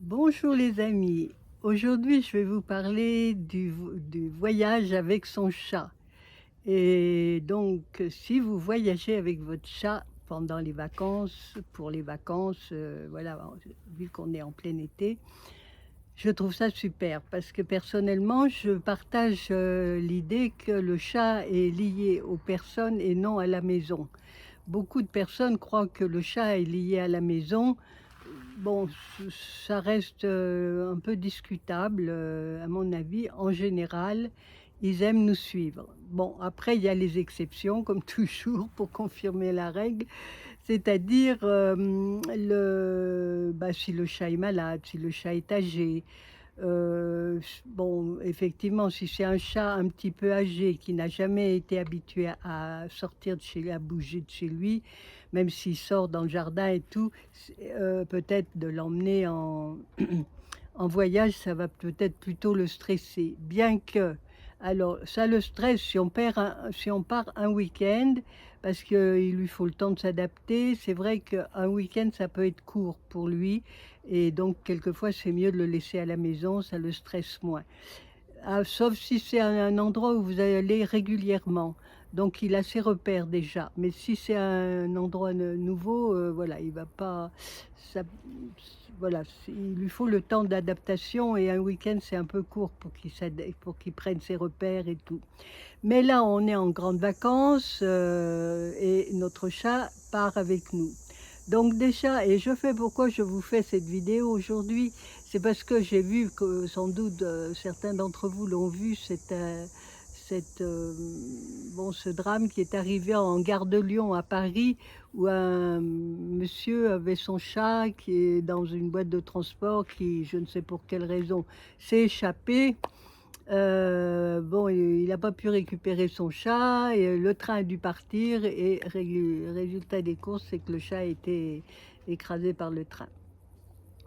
Bonjour les amis, aujourd'hui je vais vous parler du voyage avec son chat. Et donc si vous voyagez avec votre chat pendant les vacances, pour les vacances, voilà, vu qu'on est en plein été, je trouve ça super parce que personnellement je partage l'idée que le chat est lié aux personnes et non à la maison. Beaucoup de personnes croient que le chat est lié à la maison. Bon, ça reste, un peu discutable, à mon avis. En général, ils aiment nous suivre. Bon, après, il y a les exceptions, comme toujours, pour confirmer la règle. C'est-à-dire, si le chat est malade, si le chat est âgé, bon, effectivement, si c'est un chat un petit peu âgé qui n'a jamais été habitué à sortir de chez lui, à bouger de chez lui, même s'il sort dans le jardin et tout, peut-être de l'emmener en en voyage, ça va peut-être plutôt le stresser. Bien que alors ça le stresse si on part un week-end parce qu'il lui faut le temps de s'adapter. C'est vrai qu'un week-end, ça peut être court pour lui et donc quelquefois, c'est mieux de le laisser à la maison, ça le stresse moins. Ah, sauf si c'est un endroit où vous allez régulièrement, donc il a ses repères déjà. Mais si c'est un endroit nouveau, voilà, il va pas ça voilà, il lui faut le temps d'adaptation et un week-end, c'est un peu court pour qu'il prenne ses repères et tout. Mais là, on est en grandes vacances, et notre chat part avec nous. Donc déjà et je fais pourquoi je vous fais cette vidéo aujourd'hui, c'est parce que j'ai vu que sans doute, certains d'entre vous l'ont vu, ce drame qui est arrivé en gare de Lyon à Paris, où un monsieur avait son chat qui est dans une boîte de transport qui, je ne sais pour quelle raison, s'est échappé. Bon, il n'a pas pu récupérer son chat et le train a dû partir et résultat des courses, c'est que le chat a été écrasé par le train.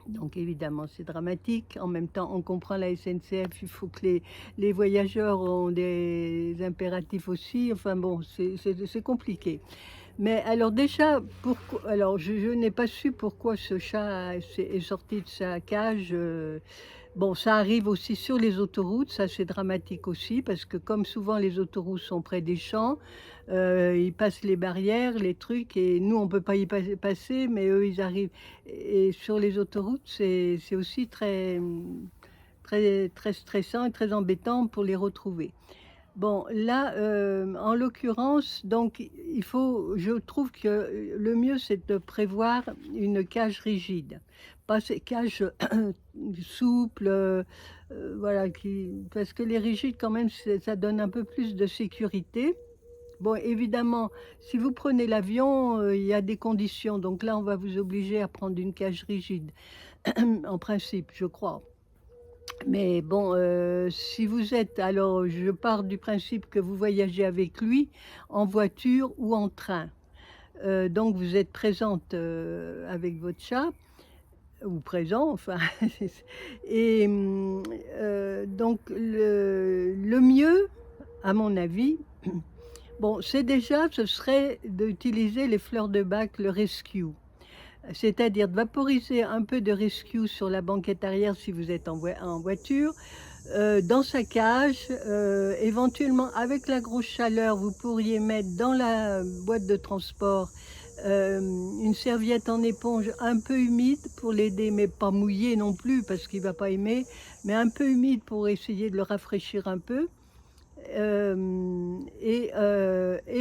Donc évidemment, c'est dramatique. En même temps, on comprend la SNCF, il faut que les voyageurs ont des impératifs aussi. Enfin bon, c'est compliqué. Mais alors déjà, pourquoi alors je n'ai pas su pourquoi ce chat est sorti de sa cage. Bon, ça arrive aussi sur les autoroutes, ça c'est dramatique aussi parce que comme souvent les autoroutes sont près des champs, ils passent les barrières, les trucs et nous on peut pas y passer, mais eux ils arrivent et sur les autoroutes, c'est aussi très stressant et très embêtant pour les retrouver. Bon, là, en l'occurrence, donc il faut je trouve que le mieux, c'est de prévoir une cage rigide. Pas ces cages souples, voilà, parce que les rigides quand même, ça donne un peu plus de sécurité. Bon, évidemment, si vous prenez l'avion, il y a des conditions, donc là, on va vous obliger à prendre une cage rigide, en principe, je crois. Mais bon, si vous êtes alors je pars du principe que vous voyagez avec lui en voiture ou en train. Donc vous êtes présente, avec votre chat ou présent enfin et donc le mieux, à mon avis, bon, ce serait d'utiliser les fleurs de bac, le rescue. C'est-à-dire de vaporiser un peu de rescue sur la banquette arrière si vous êtes en voiture, dans sa cage, éventuellement avec la grosse chaleur, vous pourriez mettre dans la boîte de transport, une serviette en éponge un peu humide pour l'aider, mais pas mouillée non plus parce qu'il va pas aimer, mais un peu humide pour essayer de le rafraîchir un peu. Et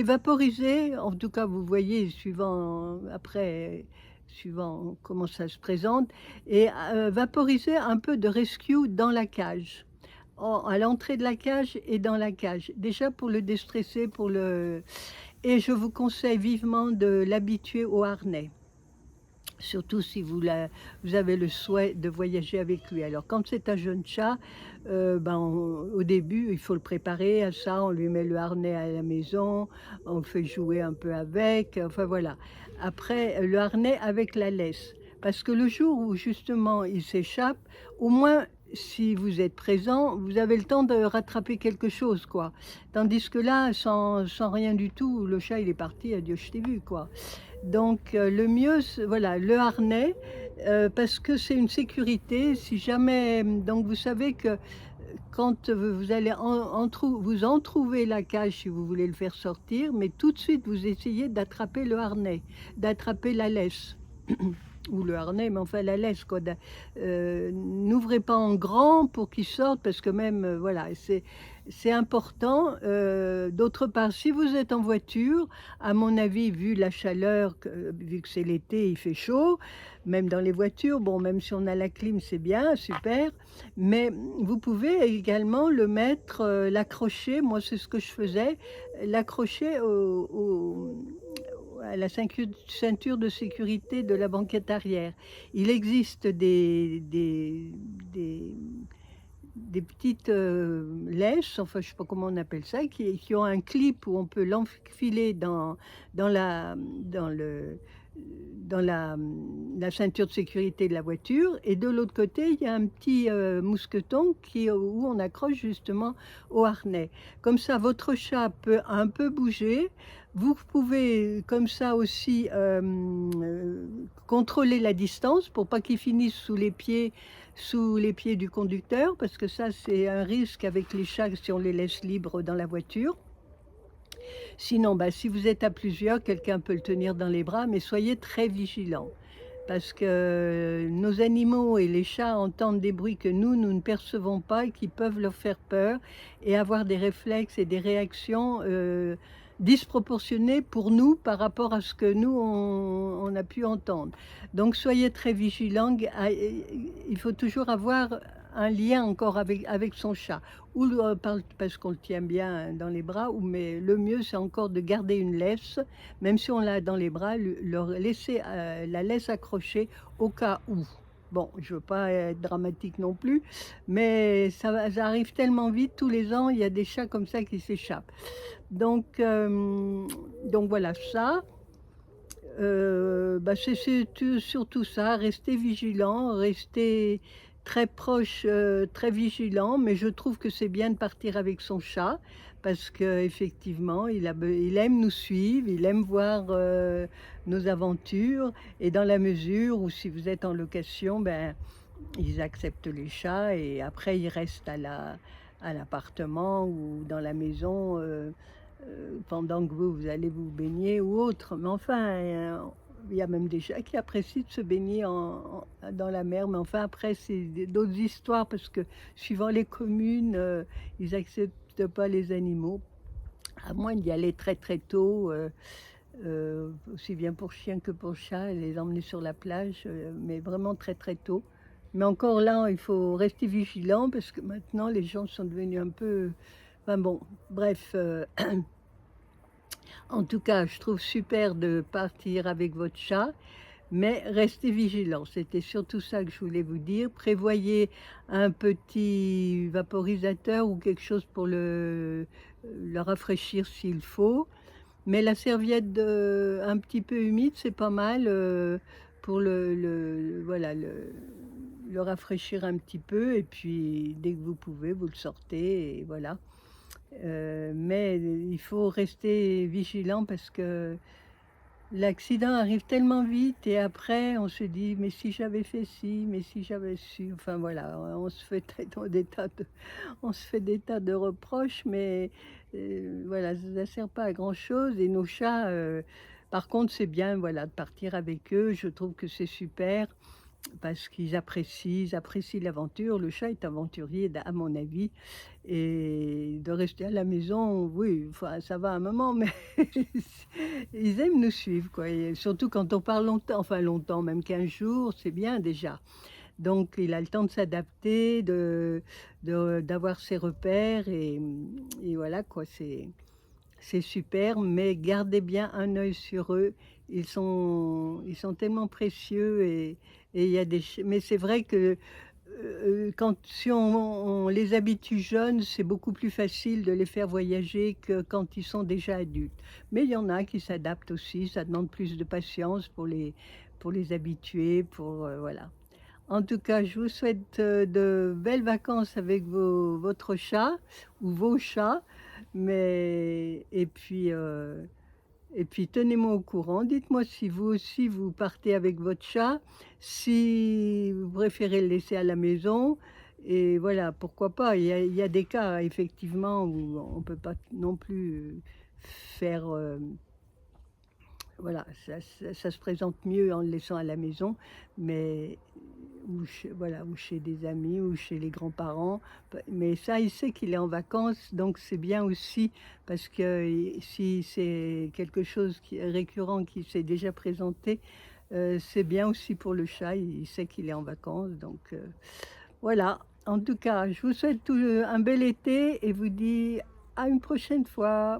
vaporiser, en tout cas vous voyez suivant comment ça se présente et vaporiser un peu de rescue dans la cage. À l'entrée de la cage et dans la cage. Déjà pour le déstresser, et je vous conseille vivement de l'habituer au harnais. Surtout si vous avez le souhait de voyager avec lui. Alors quand c'est un jeune chat, au début, il faut le préparer à ça, on lui met le harnais à la maison, on le fait jouer un peu avec, enfin voilà. Après, le harnais avec la laisse. Parce que le jour où justement il s'échappe, au moins si vous êtes présent, vous avez le temps de rattraper quelque chose, quoi. Tandis que là, sans rien du tout, le chat il est parti, adieu je t'ai vu, quoi. Donc le mieux, voilà, le harnais, Parce que c'est une sécurité. Si jamais donc vous savez que, quand, vous allez vous en trouver la cage si vous voulez le faire sortir, mais tout de suite vous essayez d'attraper le harnais, d'attraper la laisse ou le harnais, mais enfin la laisse quoi, n'ouvrez pas en grand pour qu'il sorte parce que même, voilà, c'est important. D'autre part, si vous êtes en voiture, à mon avis, vu la chaleur vu que c'est l'été, il fait chaud, même dans les voitures, bon, même si on a la clim, c'est bien, super, mais vous pouvez également le mettre, l'accrocher, moi c'est ce que je faisais, l'accrocher à la ceinture de sécurité de la banquette arrière. Il existe des petites, laisses, enfin je sais pas comment on appelle ça, qui ont un clip où on peut l'enfiler dans la dans le la ceinture de sécurité de la voiture et de l'autre côté, il y a un petit, mousqueton où on accroche justement au harnais. Comme ça, votre chat peut un peu bouger. Vous pouvez comme ça aussi, contrôler la distance pour pas qu'il finisse sous les pieds du conducteur, parce que ça, c'est un risque avec les chats si on les laisse libres dans la voiture. Sinon, bah, si vous êtes à plusieurs, quelqu'un peut le tenir dans les bras, mais soyez très vigilants. Parce que nos animaux et les chats entendent des bruits que nous ne percevons pas et qui peuvent leur faire peur et avoir des réflexes et des réactions disproportionnées pour nous par rapport à ce que nous, on a pu entendre. Donc soyez très vigilants. Il faut toujours avoir un lien encore avec son chat. Ou parce qu'on le tient bien dans les bras, mais le mieux c'est encore de garder une laisse même si on l'a dans les bras, leur laisser, la laisse accrochée au cas où. Bon, je veux pas être dramatique non plus, mais ça arrive tellement vite, tous les ans, il y a des chats comme ça qui s'échappent. Donc voilà ça, bah, c'est surtout ça, rester vigilant, rester très proche, très vigilant, mais je trouve que c'est bien de partir avec son chat parce qu'effectivement, il aime nous suivre, il aime voir, nos aventures et dans la mesure où si vous êtes en location, ben, ils acceptent les chats et après ils restent à l'appartement ou dans la maison, pendant que vous allez vous baigner ou autre. Mais enfin, il y a même des chats qui apprécient de se baigner dans la mer, mais enfin après c'est d'autres histoires parce que suivant les communes, ils acceptent pas les animaux, à moins d'y aller très, très tôt, aussi bien pour chien que pour chat et les emmener sur la plage, mais vraiment très, très tôt. Mais encore là, il faut rester vigilant parce que maintenant les gens sont devenus un peu enfin bon, bref, en tout cas, je trouve super de partir avec votre chat, mais restez vigilants. C'était surtout ça que je voulais vous dire. Prévoyez un petit vaporisateur ou quelque chose pour le rafraîchir s'il faut. Mais la serviette un petit peu humide, c'est pas mal, pour voilà, le rafraîchir un petit peu et puis dès que vous pouvez, vous le sortez et voilà. Mais il faut rester vigilant parce que l'accident arrive tellement vite et après on se dit: «Mais si j'avais fait ci, mais si j'avais su», enfin voilà, on se fait on se fait des tas de reproches, mais voilà, ça sert pas à grand chose et nos chats, par contre, c'est bien, voilà, de partir avec eux. Je trouve que c'est super parce ils apprécient l'aventure. Le chat est aventurier à mon avis et de rester à la maison, oui, enfin, ça va un moment, mais ils aiment nous suivre, quoi et surtout quand on part longtemps, enfin longtemps, même 15 jours, c'est bien déjà. Donc il a le temps de s'adapter, d'avoir ses repères et voilà quoi, c'est super, mais gardez bien un œil sur eux. Ils sont tellement précieux et il y a mais c'est vrai que, quand si on les habitue jeunes, c'est beaucoup plus facile de les faire voyager que quand ils sont déjà adultes. Mais il y en a qui s'adaptent aussi, ça demande plus de patience pour les habituer, voilà. En tout cas, je vous souhaite, de belles vacances avec votre chat ou vos chats, mais et puis, et puis tenez-moi au courant. Dites-moi si vous aussi vous partez avec votre chat, si vous préférez le laisser à la maison et voilà, pourquoi pas. Il y a des cas effectivement où on peut pas non plus, faire, voilà, ça se présente mieux en le laissant à la maison, mais ou chez voilà, ou chez des amis ou chez les grands-parents. Mais ça, il sait qu'il est en vacances, donc c'est bien aussi parce que si c'est quelque chose qui est récurrent, qui s'est déjà présenté, c'est bien aussi pour le chat. Il sait qu'il est en vacances, donc voilà. En tout cas, je vous souhaite un bel été et vous dis à une prochaine fois.